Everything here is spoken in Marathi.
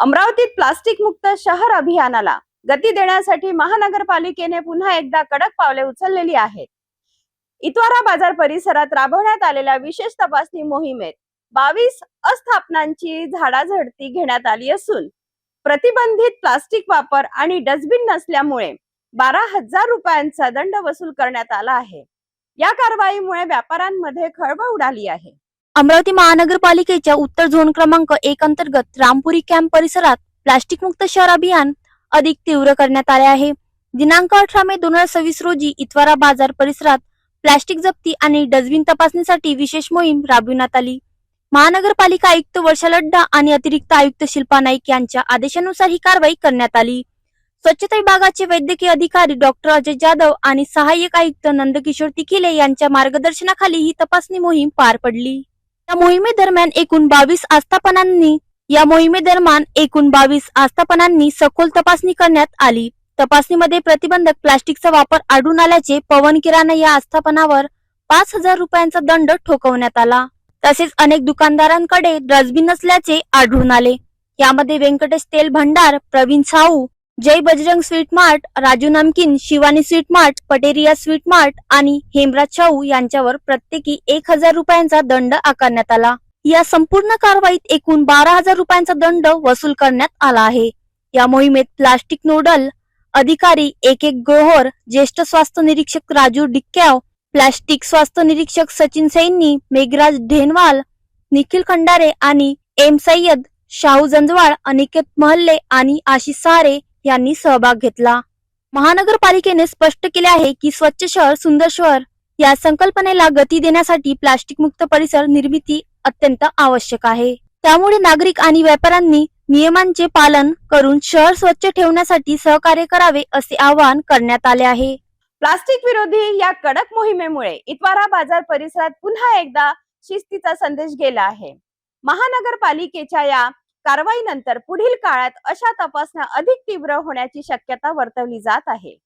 अमरावतीत प्लास्टिक मुक्त शहर अभियानाला गती देण्यासाठी महानगरपालिकेने पुन्हा एकदा कडक पावले उचललेली आहेत। इतवारा बाजार परिसरात राबवण्यात आलेल्या विशेष तपासणी मोहिमेत 22 अस्थापनांची झाडाझडती घेण्यात आली असून प्रतिबंधित प्लास्टिक वापर आणि डस्टबिन नसल्यामुळे 12,000 रुपयांचा दंड वसूल करण्यात आला आहे। या कारवाईमुळे व्यापाऱ्यांमध्ये खळबळ उडाली आहे। अमरावती महानगरपालिकेच्या उत्तर झोन क्रमांक 1 अंतर्गत रामपुरी कॅम्प परिसरात प्लास्टिक मुक्त शहर अभियान अधिक तीव्र करण्यात आले आहे। दिनांक 18 मे 2026 रोजी इतवारा बाजार परिसरात प्लास्टिक जप्ती आणि डस्टबिन तपासणीसाठी विशेष मोहीम राबविण्यात आली। महानगरपालिका आयुक्त वर्षा लड्डा आणि अतिरिक्त आयुक्त शिल्पा नाईक यांच्या आदेशानुसार ही कारवाई करण्यात आली। स्वच्छता विभागाचे वैद्यकीय अधिकारी डॉक्टर अजय जाधव आणि सहाय्यक आयुक्त नंदकिशोर तिखिले यांच्या मार्गदर्शनाखाली ही तपासणी मोहीम पार पडली। या मोहिमेदरम्यान एकूण 22 आस्थापनांनी सखोल तपासणी करण्यात आली। तपासणीमध्ये प्रतिबंधक प्लास्टिकचा वापर आढळून आल्याचे पवन किराणा या आस्थापनावर 5,000 रुपयांचा दंड ठोकवण्यात आला। तसेच अनेक दुकानदारांकडे डस्टबिन नसल्याचे आढळून आले। यामध्ये Venkatesh Tel Bhandar, Praveen Sahu, Jai Bajrang sweet mart, Raju Namkeen, Shivani sweet mart, Pateria sweet mart आणि हेमराज शाहू यांच्यावर प्रत्येकी 1,000 रुपयांचा दंड आकारण्यात आला। या संपूर्ण कारवाईत एकूण 12,000 रुपयांचा दंड वसूल करण्यात आला आहे। या मोहिमेत प्लास्टिक नोडल अधिकारी एक गोहोर, ज्येष्ठ स्वास्थ्य निरीक्षक राजू डिक्क्याव, प्लास्टिक स्वास्थ्य निरीक्षक सचिन सैनी, मेघराज ढेनवाल, निखिल खंडारे आणि एम सय्यद, शाहू जंजवाळ, अनिकेत महल्ले आणि आशिष सहारे यांनी सहभाग घेतला। महानगरपालिकेने स्पष्ट केले आहे की स्वच्छ शहर सुंदर शहर या संकल्पनेला गती देण्यासाठी प्लास्टिक मुक्त परिसर निर्मिती अत्यंत आवश्यक आहे। त्यामुळे नागरिक आणि व्यापाऱ्यांनी नियमांचे पालन करून शहर स्वच्छ ठेवण्यासाठी सहकार्य करावे असे आवाहन करण्यात आले आहे। प्लास्टिक विरोधी या कडक मोहिमेमुळे इतवारा बाजार परिसरात पुन्हा एकदा शिस्तीचा संदेश गेला आहे। महानगरपालिकेच्या या कारवाईनंतर पुढील काळात अशा तपासण्या अधिक तीव्र होण्याची शक्यता वर्तवली जात आहे।